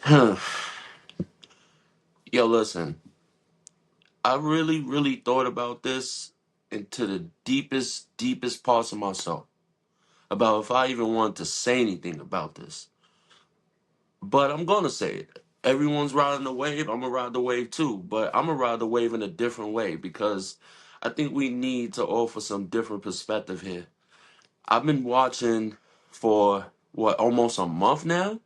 Yo, listen, I really, really thought about this into the deepest parts of myself about if I even want to say anything about this. But I'm gonna say it. Everyone's riding the wave. I'm gonna ride the wave too, but I'm gonna ride the wave in a different way because I think we need to offer some different perspective here. I've been watching for what, almost a month now.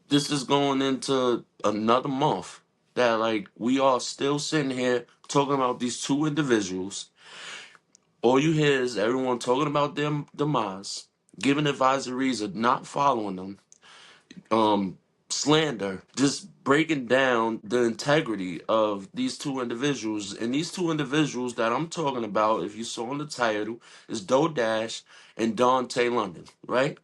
This is going into another month that like we are still sitting here talking about these two individuals. All you hear is everyone talking about their demise, giving advisories of not following them, um, slander, just breaking down the integrity of these two individuals. And these two individuals that I'm talking about, if you saw in the title, is Dash and DontayLondon, right?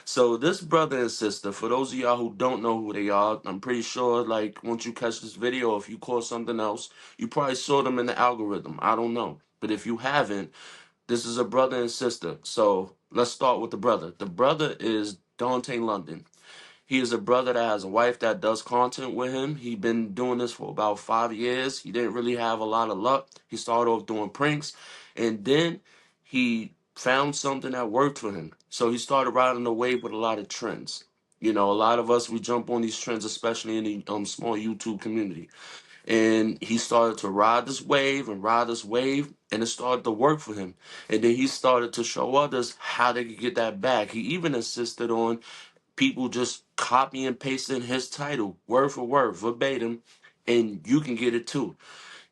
So this brother and sister, for those of y'all who don't know who they are, I'm pretty sure like once you catch this video, if you caught something else, you probably saw them in the algorithm. I don't know. But if you haven't, this is a brother and sister. So let's start with the brother. The brother is DontayLondon. He is a brother that has a wife that does content with him. He been doing this for about 5 years. He didn't really have a lot of luck. He started off doing pranks, and then he found something that worked for him. So he started riding the wave with a lot of trends. You know, a lot of us we jump on these trends, especially in the small YouTube community. And he started to ride this wave, and it started to work for him. And then he started to show others how they could get that back. He even insisted on people just copy and pasting his title word for word, verbatim, and you can get it too.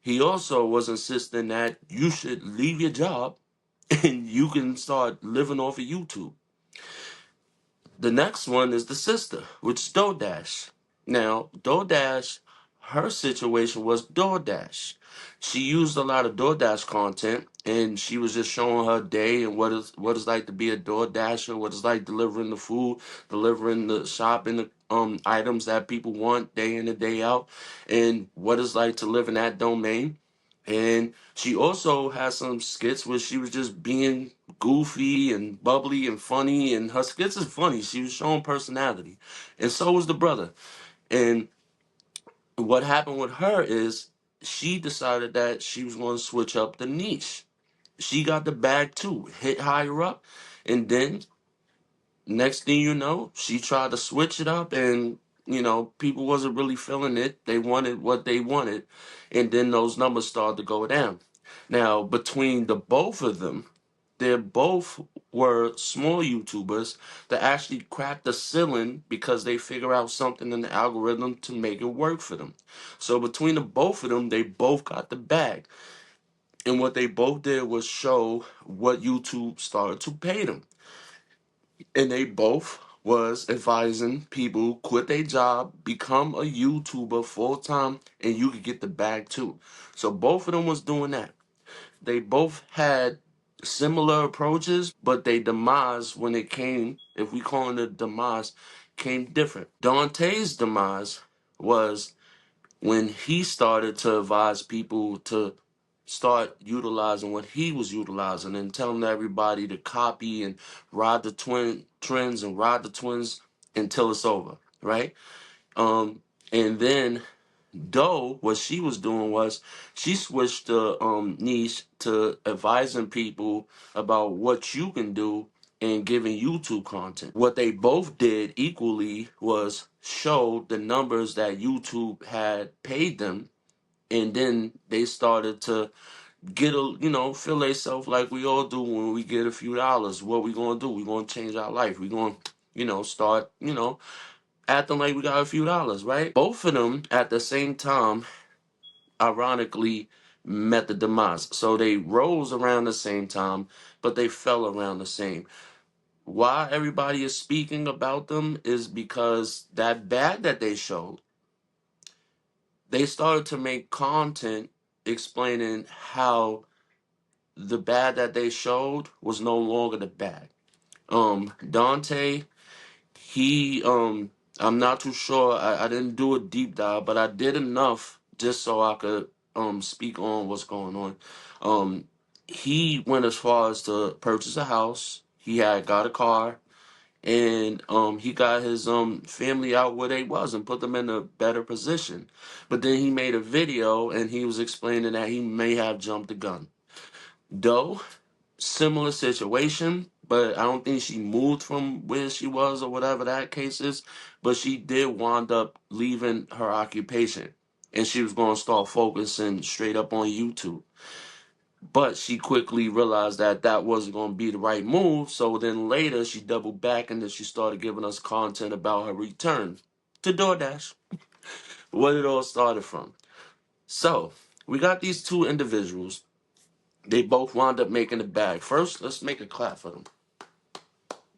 He also was insisting that you should leave your job and you can start living off of YouTube. The next one is the sister, which is DoorDash. Now, DoorDash, her situation was DoorDash. She used a lot of DoorDash content, and she was just showing her day and what it's like to be a DoorDasher, what it's like delivering the food, delivering the shopping items that people want day in and day out, and what it's like to live in that domain. And she also had some skits where she was just being goofy and bubbly and funny, and her skits is funny. She was showing personality, and so was the brother. And what happened with her is she decided that she was going to switch up the niche. She got the bag too, hit higher up, and then next thing you know, she tried to switch it up, and people wasn't really feeling it. They wanted what they wanted, and then those numbers started to go down. Now, between the both of them, they both were small YouTubers that actually cracked the ceiling because they figure out something in the algorithm to make it work for them. So between the both of them, they both got the bag. And what they both did was show what YouTube started to pay them. And they both was advising people quit their job, become a YouTuber full time, and you could get the bag too. So both of them was doing that. They both had similar approaches, but they demise when it came, if we call it a demise, came different. Dante's demise was when he started to advise people to start utilizing what he was utilizing and telling everybody to copy and ride the twin trends and ride the twins until it's over, right? Um, and then Doe, what she was doing was she switched the niche to advising people about what you can do and giving YouTube content. What they both did equally was show the numbers that YouTube had paid them, and then they started to get feel themselves like we all do when we get a few dollars. What we gonna do? We gonna change our life. We gonna, start, acting like we got a few dollars, right? Both of them at the same time ironically met the demise. So they rose around the same time, but they fell around the same. Why everybody is speaking about them is because that bad that they showed, they started to make content explaining how the bad that they showed was no longer the bad. Dante, he I'm not too sure. I didn't do a deep dive, but I did enough just so I could speak on what's going on. He went as far as to purchase a house. He had got a car, and he got his family out where they was and put them in a better position. But then he made a video and he was explaining that he may have jumped the gun. Though similar situation, but I don't think she moved from where she was or whatever that case is. But she did wind up leaving her occupation, and she was going to start focusing straight up on YouTube. But she quickly realized that that wasn't going to be the right move. So then later she doubled back and then she started giving us content about her return to DoorDash. What it all started from. So we got these two individuals. They both wound up making the bag. First, let's make a clap for them.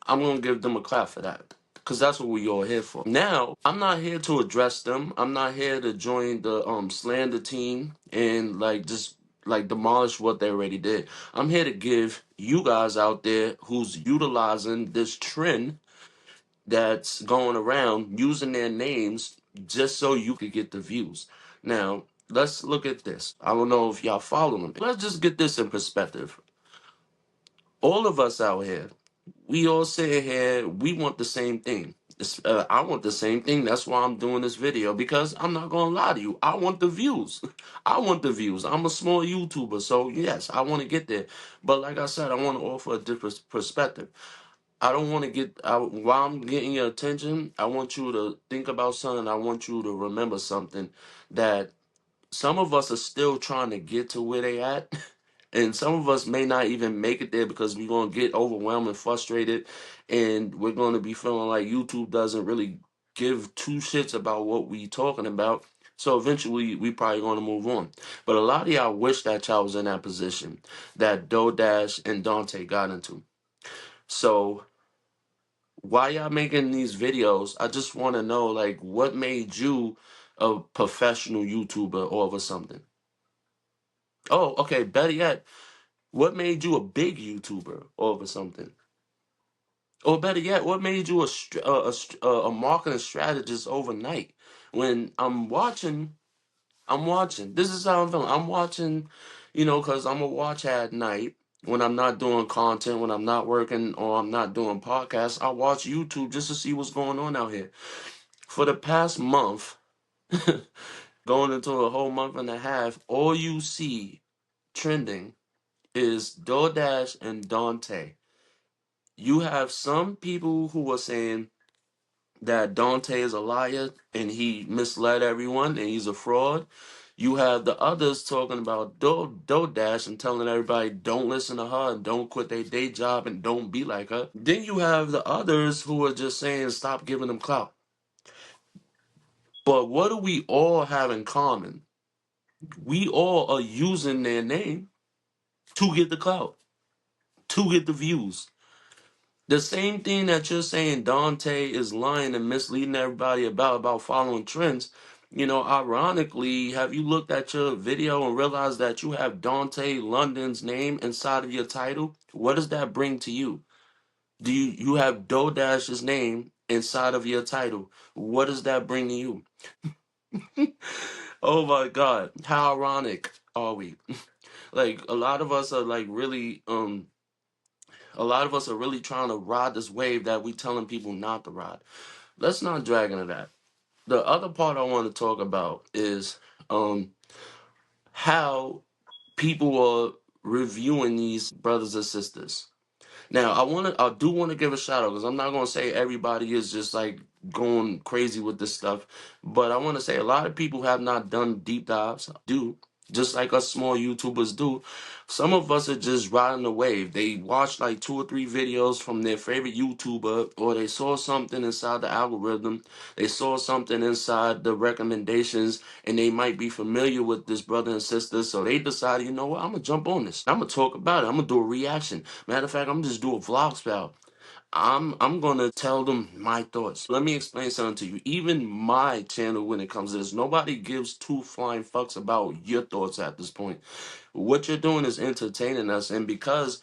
I'm going to give them a clap for that. Because that's what we all here for. Now, I'm not here to address them. I'm not here to join the slander team and like just like demolish what they already did. I'm here to give you guys out there who's utilizing this trend that's going around using their names just so you could get the views. Now, let's look at this. I don't know if y'all following me. Let's just get this in perspective. All of us out here, we all sit here, we want the same thing. I want the same thing. That's why I'm doing this video, because I'm not going to lie to you. I want the views. I want the views. I'm a small YouTuber, so yes, I want to get there. But like I said, I want to offer a different perspective. I don't want to while I'm getting your attention, I want you to think about something. I want you to remember something, that some of us are still trying to get to where they at. And some of us may not even make it there because we're going to get overwhelmed and frustrated. And we're going to be feeling like YouTube doesn't really give two shits about what we talking about. So eventually, we probably going to move on. But a lot of y'all wish that y'all was in that position that DoorDash and Dontay got into. So why y'all making these videos? I just want to know, like, what made you a professional YouTuber all of a something? Oh, okay, better yet, what made you a big YouTuber over something? Or better yet, what made you a marketing strategist overnight? When I'm watching. This is how I'm feeling. I'm watching, because I'm a watch at night when I'm not doing content, when I'm not working or I'm not doing podcasts. I watch YouTube just to see what's going on out here. For the past month, going into a whole month and a half, all you see trending is DoorDash and Dontay. You have some people who are saying that Dontay is a liar and he misled everyone and he's a fraud. You have the others talking about DoorDash and telling everybody don't listen to her and don't quit their day job and don't be like her. Then you have the others who are just saying stop giving them clout. But what do we all have in common? We all are using their name to get the clout, to get the views. The same thing that you're saying Dontay is lying and misleading everybody about following trends. Ironically, have you looked at your video and realized that you have DontayLondon's name inside of your title? What does that bring to you? Do you have DoorDash's name inside of your title? What does that bring to you? Oh my God, how ironic are we? Like a lot of us are really trying to ride this wave that we telling people not to ride. Let's not drag into that. The other part I want to talk about is um how people are reviewing these brothers and sisters. Now, I do want to give a shout out because I'm not going to say everybody is just like going crazy with this stuff, but I want to say a lot of people have not done deep dives. Do just like us small YouTubers do. Some of us are just riding the wave. They watched like 2 or 3 videos from their favorite YouTuber, or they saw something inside the algorithm. They saw something inside the recommendations, and they might be familiar with this brother and sister. So they decided, you know what, I'm gonna jump on this. I'm gonna talk about it. I'm gonna do a reaction. Matter of fact, I'm just do a vlog style. I'm gonna tell them my thoughts. Let me explain something to you. Even my channel, when it comes to this, nobody gives two flying fucks about your thoughts at this point. What you're doing is entertaining us, and because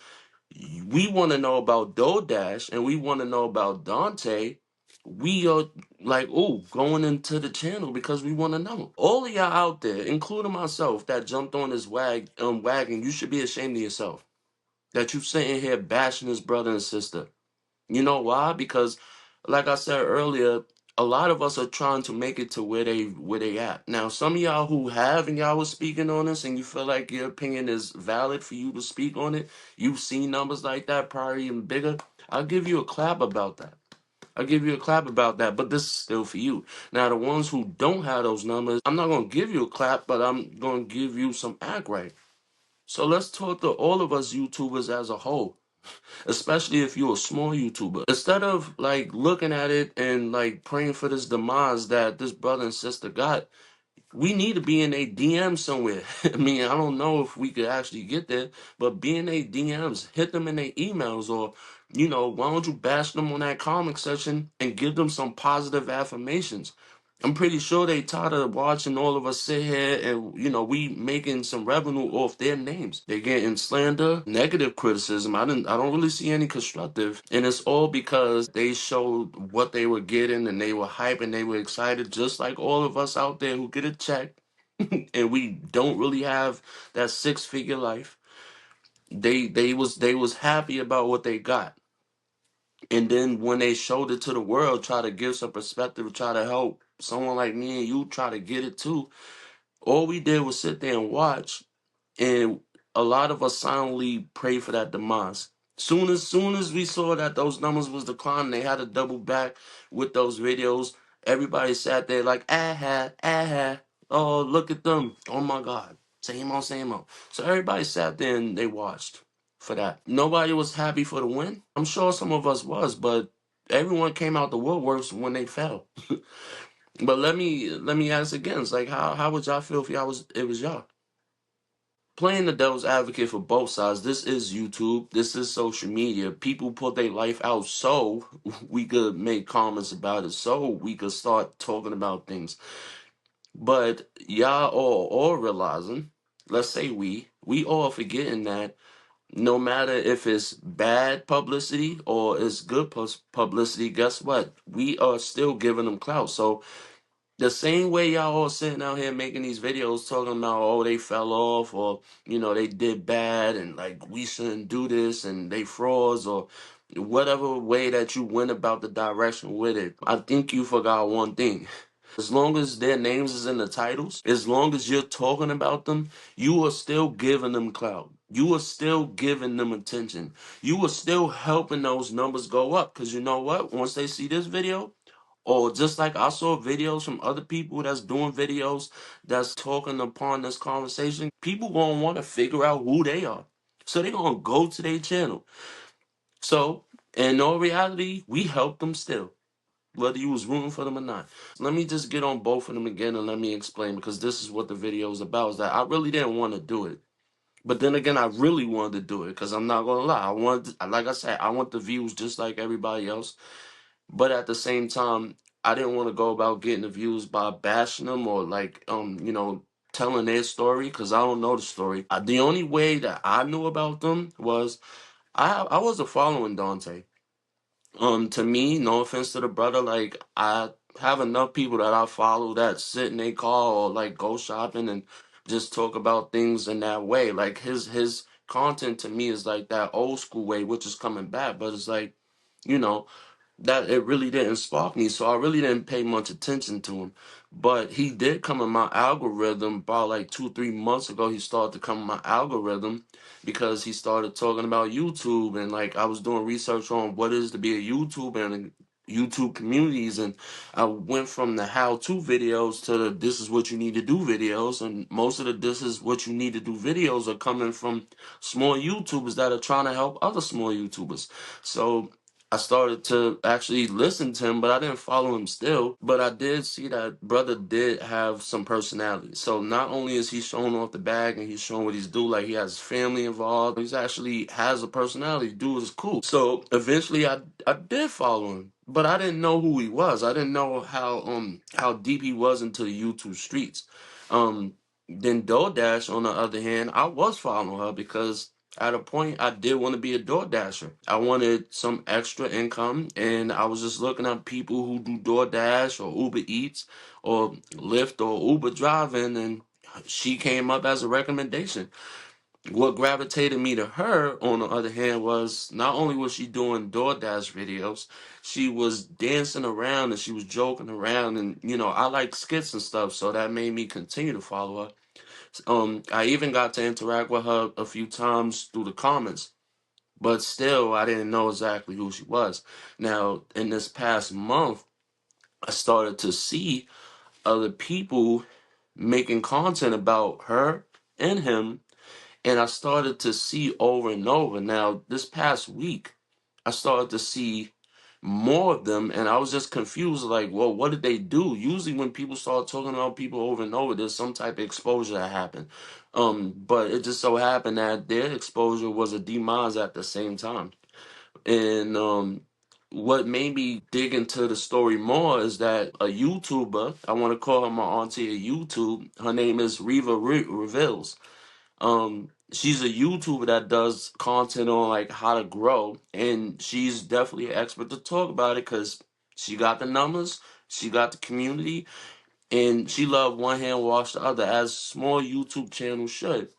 we want to know about DoorDash and we want to know about Dontay, we are like, oh, going into the channel because we want to know. All of y'all out there, including myself, that jumped on this wagon, you should be ashamed of yourself. That you sitting here bashing this brother and sister. You know why? Because, like I said earlier, a lot of us are trying to make it to where they at. Now, some of y'all who have and y'all was speaking on this, and you feel like your opinion is valid for you to speak on it. You've seen numbers like that, probably even bigger. I'll give you a clap about that. I'll give you a clap about that, but this is still for you. Now, the ones who don't have those numbers, I'm not going to give you a clap, but I'm going to give you some act right. So let's talk to all of us YouTubers as a whole, especially if you're a small YouTuber. Instead of like looking at it and like praying for this demise that this brother and sister got, we need to be in a DM somewhere. I mean, I don't know if we could actually get there, but be in a DMs, hit them in their emails, or why don't you bash them on that comment section and give them some positive affirmations? I'm pretty sure they tired of watching all of us sit here and we making some revenue off their names. They getting slander, negative criticism. I don't really see any constructive, and it's all because they showed what they were getting and they were hype and they were excited, just like all of us out there who get a check and we don't really have that six-figure life. They was happy about what they got. And then when they showed it to the world, try to give some perspective, try to help someone like me and you try to get it too. All we did was sit there and watch, and a lot of us silently prayed for that demise. Soon as we saw that those numbers was declining, they had to double back with those videos. Everybody sat there like, aha, oh, look at them. Oh my God. Same old, same old. So everybody sat there and they watched for that. Nobody was happy for the win. I'm sure some of us was, but everyone came out the woodworks when they fell. But let me ask again. It's like how would y'all feel if it was y'all? Playing the devil's advocate for both sides, this is YouTube, this is social media. People put their life out so we could make comments about it, so we could start talking about things. But y'all all realizing, let's say we all forgetting that no matter if it's bad publicity or it's good publicity, guess what? We are still giving them clout. So the same way y'all all sitting out here making these videos talking about, oh, they fell off, or they did bad and like we shouldn't do this and they frauds, or whatever way that you went about the direction with it, I think you forgot one thing. As long as their names is in the titles, as long as you're talking about them, you are still giving them clout. You are still giving them attention. You are still helping those numbers go up. Because you know what? Once they see this video, or just like I saw videos from other people that's doing videos that's talking upon this conversation, people gonna want to figure out who they are. So they gonna go to their channel. So in all reality, we help them still, whether you was rooting for them or not. Let me just get on both of them again and let me explain, because this is what the video is about. Is that I really didn't want to do it. But then again, I really wanted to do it because I'm not gonna lie. Like I said, I want the views just like everybody else. But at the same time, I didn't want to go about getting the views by bashing them or like telling their story, because I don't know the story. The only way that I knew about them was I wasn't following Dontay. To me, no offense to the brother, like I have enough people that I follow that sit in their car or like go shopping and just talk about things in that way. Like his content to me is like that old school way, which is coming back, but it's like, you know, that it really didn't spark me, so I really didn't pay much attention to him. But he did come in my algorithm about like 2 3 months ago. He started to come in my algorithm because he started talking about YouTube, and like I was doing research on what it is to be a YouTuber and YouTube communities, and I went from the how-to videos to the this is what you need to do videos, and most of the this is what you need to do videos are coming from small YouTubers that are trying to help other small YouTubers. So I started to actually listen to him, but I didn't follow him still. But I did see that brother did have some personality. So not only is he showing off the bag and he's showing what he's do, like he has family involved, he's actually has a personality. Dude is cool. So eventually I did follow him. But I didn't know who he was. I didn't know how deep he was into the YouTube streets. Then DoorDash, on the other hand, I was following her because at a point I did want to be a door dasher. I wanted some extra income, and I was just looking at people who do DoorDash or Uber Eats or Lyft or Uber driving, and she came up as a recommendation. What gravitated me to her, on the other hand, was not only was she doing DoorDash videos, she was dancing around and she was joking around, and I like skits and stuff, so that made me continue to follow her. I even got to interact with her a few times through the comments, but still, I didn't know exactly who she was. Now, in this past month, I started to see other people making content about her and him, and I started to see over and over. Now, this past week, I started to see more of them, and I was just confused. Like, well, what did they do? Usually, when people start talking about people over and over, there's some type of exposure that happened. But it just so happened that their exposure was a demise at the same time. And what made me dig into the story more is that a YouTuber, I want to call her my auntie of YouTube. Her name is Reva Reveals. She's a YouTuber that does content on like how to grow, and she's definitely an expert to talk about it because she got the numbers, she got the community, and she loved one hand wash the other, as small YouTube channels should.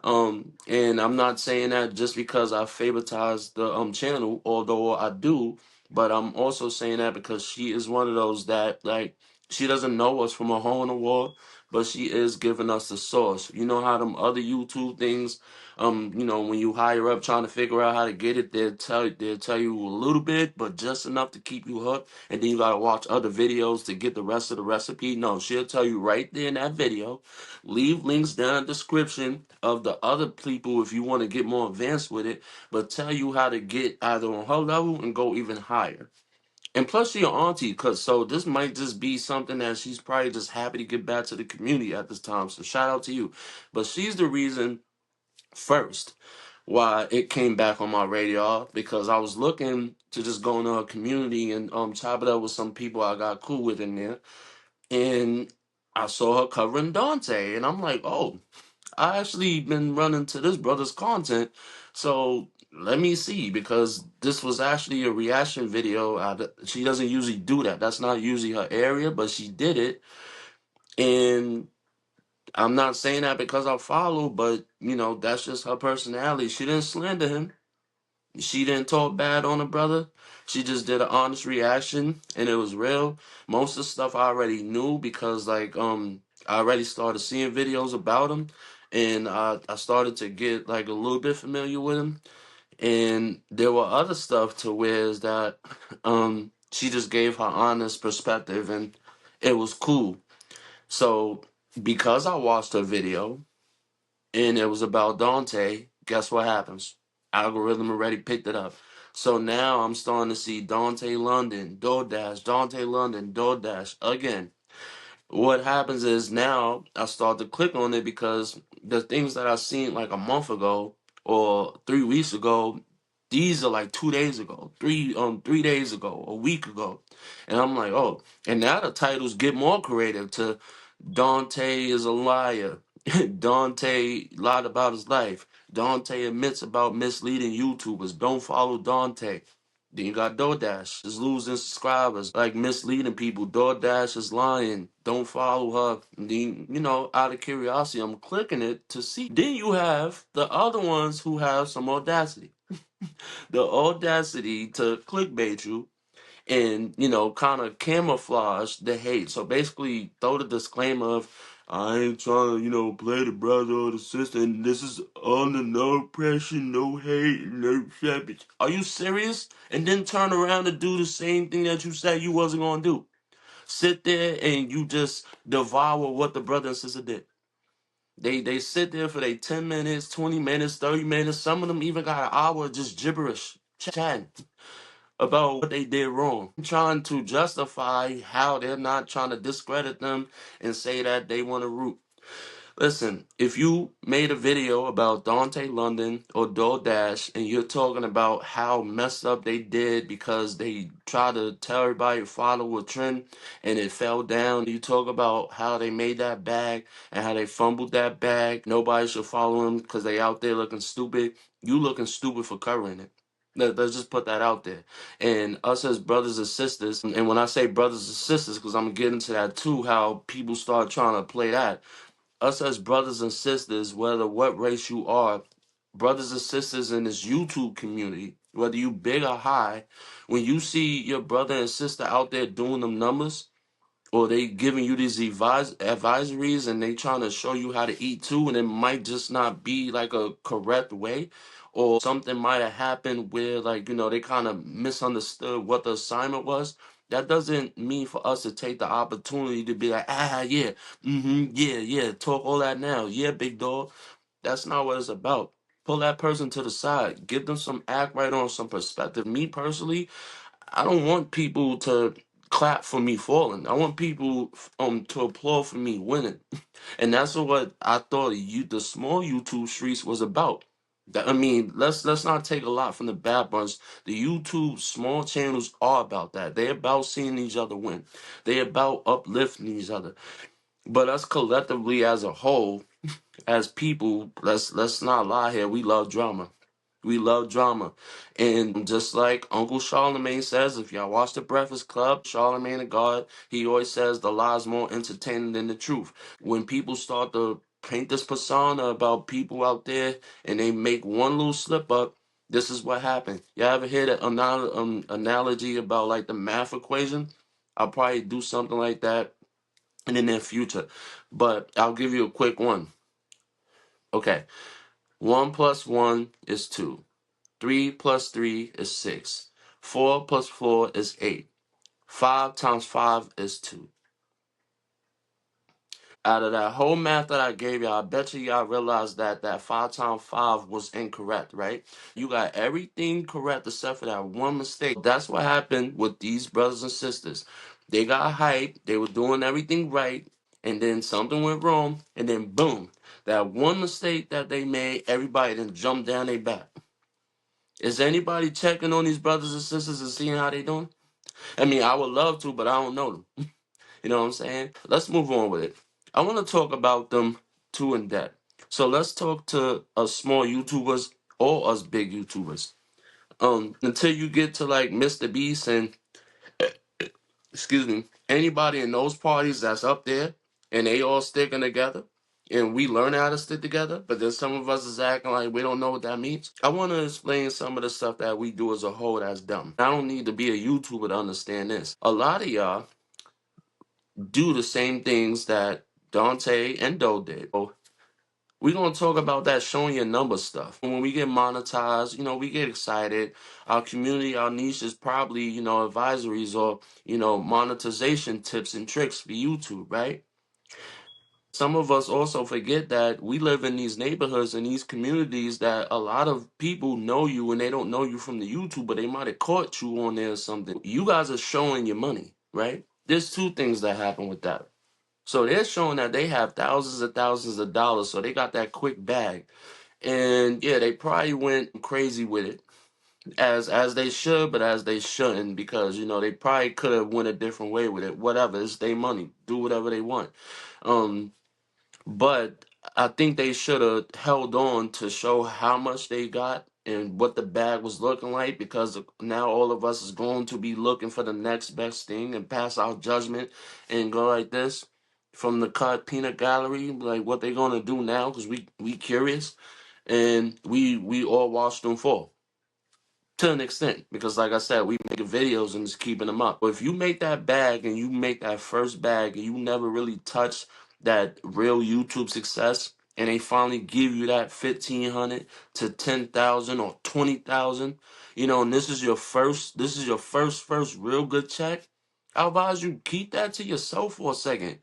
And I'm not saying that just because I favoritize the channel, although I do, but I'm also saying that because she is one of those that, like, she doesn't know us from a hole in the wall, but she is giving us the source. You know how them other YouTube things, when you hire up trying to figure out how to get it, they'll tell you a little bit, but just enough to keep you hooked, and then you gotta watch other videos to get the rest of the recipe. No, she'll tell you right there in that video. Leave links down in the description of the other people if you want to get more advanced with it, but tell you how to get either on her level and go even higher. And plus, she your auntie, cause so this might just be something that she's probably just happy to get back to the community at this time. So shout out to you. But she's the reason first why it came back on my radar, because I was looking to just go into a community and chop it up with some people I got cool with in there, and I saw her covering Dante, and I'm like, oh, I actually been running to this brother's content, so let me see, because this was actually a reaction video. She doesn't usually do that. That's not usually her area, but she did it, and I'm not saying that because I follow, but that's just her personality. She didn't slander him. She didn't talk bad on the brother. She just did an honest reaction, and it was real. Most of the stuff I already knew because, like, I already started seeing videos about him, and I started to get like a little bit familiar with him. And there were other stuff to where is that she just gave her honest perspective, and it was cool. So because I watched her video and it was about Dante, guess what happens? Algorithm already picked it up. So now I'm starting to see DontayLondon, DoorDash, DontayLondon, DoorDash again. What happens is now I start to click on it because the things that I seen like a month ago or 3 weeks ago, these are like 2 days ago, 3 days ago, a week ago. And I'm like, oh, and now the titles get more creative to Dante is a liar. Dante lied about his life. Dante admits about misleading YouTubers. Don't follow Dante. Then you got DoorDash is losing subscribers, like misleading people. DoorDash is lying. Don't follow her. And then, out of curiosity, I'm clicking it to see. Then you have the other ones who have some audacity. The audacity to clickbait you and kind of camouflage the hate. So basically, throw the disclaimer of I ain't trying to play the brother or the sister, and this is under no pressure, no hate, no savage. Are you serious? And then turn around and do the same thing that you said you wasn't gonna do. Sit there and you just devour what the brother and sister did. They sit there for their 10 minutes, 20 minutes, 30 minutes. Some of them even got an hour just gibberish chatting about what they did wrong, trying to justify how they're not trying to discredit them and say that they want to root. Listen, if you made a video about DontayLondon or DoorDash and you're talking about how messed up they did because they tried to tell everybody to follow a trend and it fell down, you talk about how they made that bag and how they fumbled that bag, nobody should follow them because they out there looking stupid. You looking stupid for covering it. Let's just put that out there. And us as brothers and sisters, and when I say brothers and sisters, because I'm going to get into that too, how people start trying to play that. Us as brothers and sisters, whether what race you are, brothers and sisters in this YouTube community, whether you big or high, when you see your brother and sister out there doing them numbers, or they giving you these advisories and they trying to show you how to eat too, and it might just not be like a correct way, or something might have happened where, like, they kind of misunderstood what the assignment was. That doesn't mean for us to take the opportunity to be like, yeah, yeah, yeah, talk all that now, yeah, big dog. That's not what it's about. Pull that person to the side, give them some act right on, some perspective. Me personally, I don't want people to clap for me falling. I want people to applaud for me winning. And that's what I thought the small YouTube streets was about. I mean, let's not take a lot from the bad bunch. The YouTube small channels are about that. They're about seeing each other win. They're about uplifting each other. But us collectively as a whole, as people, let's not lie here. We love drama. We love drama. And just like Uncle Charlemagne says, if y'all watch The Breakfast Club, Charlemagne the God, he always says the lie's more entertaining than the truth. When people start to paint this persona about people out there and they make one little slip up, this is what happened. Y'all ever hear that analogy about like the math equation? I'll probably do something like that in the near future. But I'll give you a quick one. Okay. 1 plus 1 is 2. 3 plus 3 is 6. 4 plus 4 is 8. 5 times 5 is 2. Out of that whole math that I gave y'all, I bet y'all realized that that 5 times 5 was incorrect, right? You got everything correct except for that one mistake. That's what happened with these brothers and sisters. They got hyped, they were doing everything right, and then something went wrong, and then boom, that one mistake that they made, everybody then jumped down their back. Is anybody checking on these brothers and sisters and seeing how they doing? I mean, I would love to, but I don't know them. You know what I'm saying? Let's move on with it. I want to talk about them too in depth. So let's talk to us small YouTubers or us big YouTubers. Until you get to like Mr. Beast and excuse me, anybody in those parties that's up there and they all sticking together and we learn how to stick together, but then some of us is acting like we don't know what that means. I want to explain some of the stuff that we do as a whole that's dumb. I don't need to be a YouTuber to understand this. A lot of y'all do the same things that Dontay and Doe did. So we're gonna talk about that showing your number stuff. When we get monetized, we get excited. Our community, our niche is probably, advisories or, monetization tips and tricks for YouTube, right? Some of us also forget that we live in these neighborhoods and these communities that a lot of people know you and they don't know you from the YouTube, but they might have caught you on there or something. You guys are showing your money, right? There's two things that happen with that. So they're showing that they have thousands of dollars, so they got that quick bag. And yeah, they probably went crazy with it. As they should, but as they shouldn't, because they probably could have went a different way with it. Whatever, it's their money. Do whatever they want. Um but I think they should have held on to show how much they got and what the bag was looking like, because now all of us is going to be looking for the next best thing and pass our judgment and go like this from the cut peanut gallery, like what they gonna do now, because we curious and we all watched them fall to an extent, because like I said, we make videos and just keeping them up. But if you make that bag and you make that first bag and you never really touch that real YouTube success, and they finally give you that 1,500 to 10,000 or 20,000, and this is your first real good check, I advise you keep that to yourself for a second.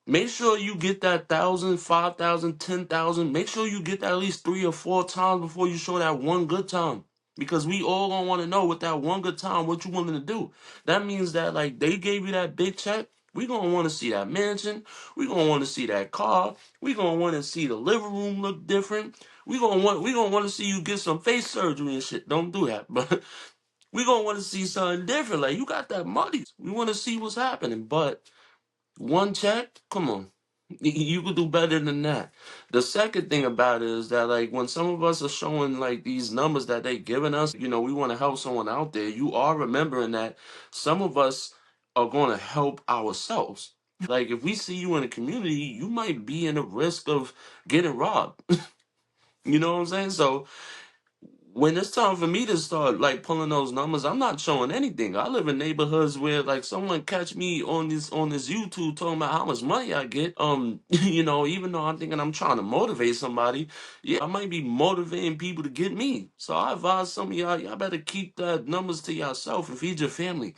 Make sure you get that 1,000, 5,000, 10,000. Make sure you get that at least 3 or 4 times before you show that one good time. Because we all gonna want to know with that one good time what you wanting to do. That means that like they gave you that big check. We gonna want to see that mansion. We gonna want to see that car. We gonna want to see the living room look different. We gonna want to see you get some face surgery and shit. Don't do that, but we gonna want to see something different. Like you got that money. We want to see what's happening, but one check? Come on. You could do better than that. The second thing about it is that like when some of us are showing like these numbers that they giving us, we want to help someone out there. You are remembering that some of us are going to help ourselves. Like if we see you in a community, you might be in a risk of getting robbed. You know what I'm saying? So when it's time for me to start like pulling those numbers, I'm not showing anything. I live in neighborhoods where like someone catch me on this YouTube talking about how much money I get. Even though I'm thinking I'm trying to motivate somebody, yeah, I might be motivating people to get me. So I advise some of y'all better keep the numbers to yourself and feed your family.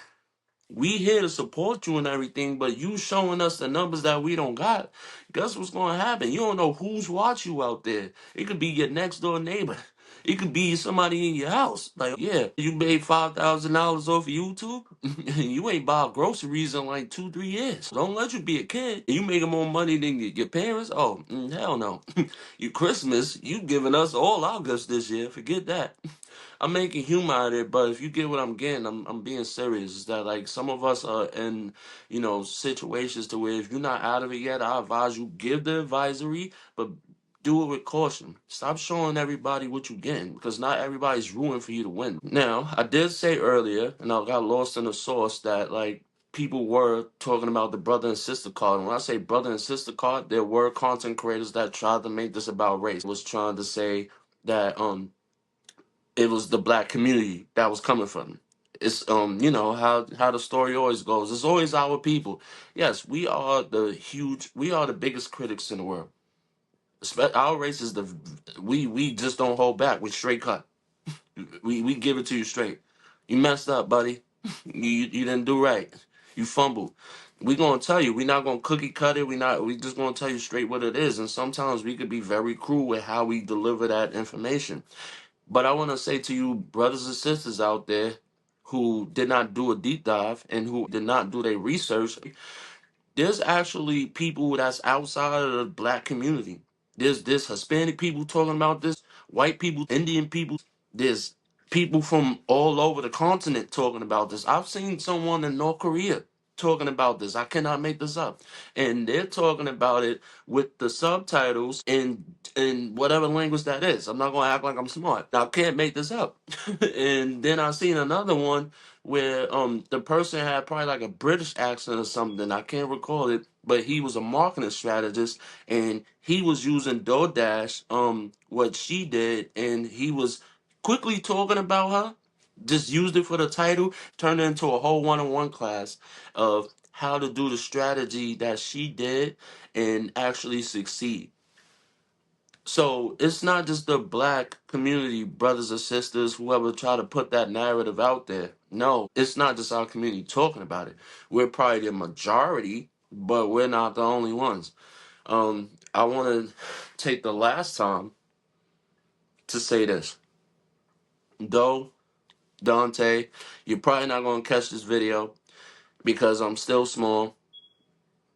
We here to support you and everything, but you showing us the numbers that we don't got. Guess what's gonna happen? You don't know who's watching you out there. It could be your next door neighbor. It could be somebody in your house. Like, yeah, you made $5,000 off of YouTube. You ain't bought groceries in like 2, 3 years. Don't let you be a kid. You making more money than your parents. Oh, hell no. You Christmas, you giving us all our gifts this year. Forget that. I'm making humor out of it, but if you get what I'm getting, I'm being serious. Is that like some of us are in, situations to where if you're not out of it yet, I advise you give the advisory, but do it with caution. Stop showing everybody what you're getting because not everybody's rooting for you to win. Now, I did say earlier, and I got lost in the sauce that like people were talking about the brother and sister card. And when I say brother and sister card, there were content creators that tried to make this about race. Was trying to say that it was the black community that was coming from. It's how the story always goes. It's always our people. Yes, we are the biggest critics in the world. Our race is we just don't hold back. We straight cut. We give it to you straight. You messed up, buddy. You didn't do right. You fumbled. We gonna tell you. We not gonna cookie cut it. We just gonna tell you straight what it is. And sometimes we could be very cruel with how we deliver that information. But I want to say to you, brothers and sisters out there who did not do a deep dive and who did not do their research, there's actually people that's outside of the black community. There's Hispanic people talking about this, white people, Indian people. There's people from all over the continent talking about this. I've seen someone in North Korea talking about this. I cannot make this up. And they're talking about it with the subtitles in whatever language that is. I'm not gonna act like I'm smart. I can't make this up. And then I seen another one where the person had probably like a British accent or something. I can't recall it, but he was a marketing strategist and he was using DoorDash, what she did, and he was quickly talking about her. Just used it for the title, turned it into a whole one-on-one class of how to do the strategy that she did and actually succeed. So it's not just the black community, brothers and sisters, whoever try to put that narrative out there. No, it's not just our community talking about it. We're probably the majority, but we're not the only ones. I want to take the last time to say this. Though, Dontay, you're probably not going to catch this video because I'm still small,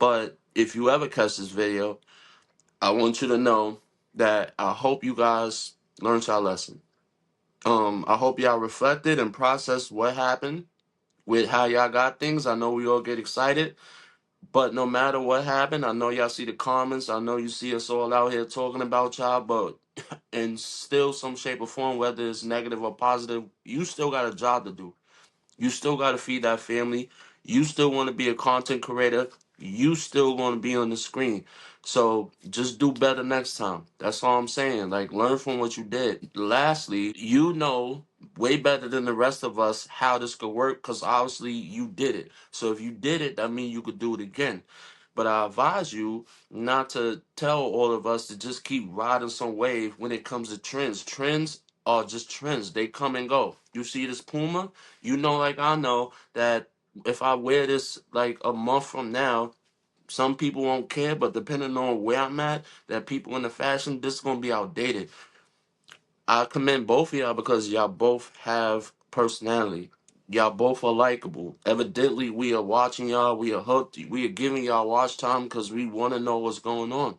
but if you ever catch this video, I want you to know that I hope you guys learned your lesson. I hope y'all reflected and processed what happened with how y'all got things. I know we all get excited, but no matter what happened, I know y'all see the comments. I know you see us all out here talking about y'all, but in still some shape or form, whether it's negative or positive, you still got a job to do. You still got to feed that family. You still want to be a content creator. You still want to be on the screen. So just do better next time. That's all I'm saying. Like, learn from what you did. Lastly, you know way better than the rest of us how this could work because obviously you did it. So if you did it, that means you could do it again. But I advise you not to tell all of us to just keep riding some wave when it comes to trends. Trends are just trends. They come and go. You see this Puma? You know, like I know that if I wear this like a month from now, some people won't care, but depending on where I'm at, that people in the fashion, this is gonna be outdated. I commend both of y'all because y'all both have personality. Y'all both are likable. Evidently, we are watching y'all. We are hooked. We are giving y'all watch time because we want to know what's going on.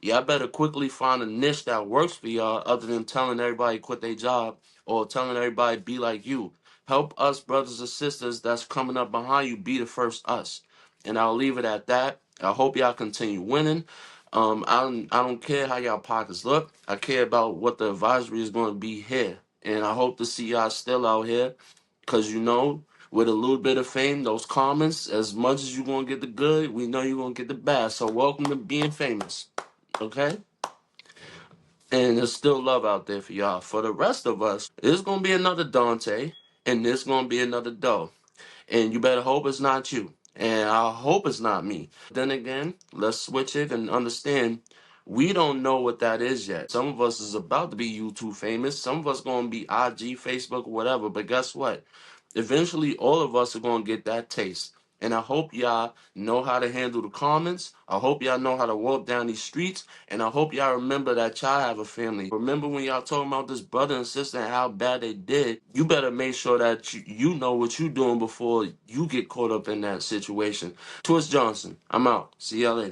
Y'all better quickly find a niche that works for y'all other than telling everybody quit their job or telling everybody be like you. Help us, brothers and sisters, that's coming up behind you, be the first us. And I'll leave it at that. I hope y'all continue winning. I don't care how y'all pockets look. I care about what the advisory is going to be here. And I hope to see y'all still out here because with a little bit of fame, those comments, as much as you're going to get the good, we know you're going to get the bad. So welcome to being famous. Okay? And there's still love out there for y'all. For the rest of us, there's gonna be another Dante, and there's gonna be another Doe. And you better hope it's not you. And I hope it's not me. Then again, let's switch it and understand we don't know what that is yet. Some of us is about to be YouTube famous. Some of us gonna be IG, Facebook, whatever. But guess what? Eventually, all of us are gonna get that taste. And I hope y'all know how to handle the comments. I hope y'all know how to walk down these streets. And I hope y'all remember that y'all have a family. Remember when y'all talking about this brother and sister and how bad they did? You better make sure that you know what you're doing before you get caught up in that situation. Twist Johnson, I'm out. See y'all later.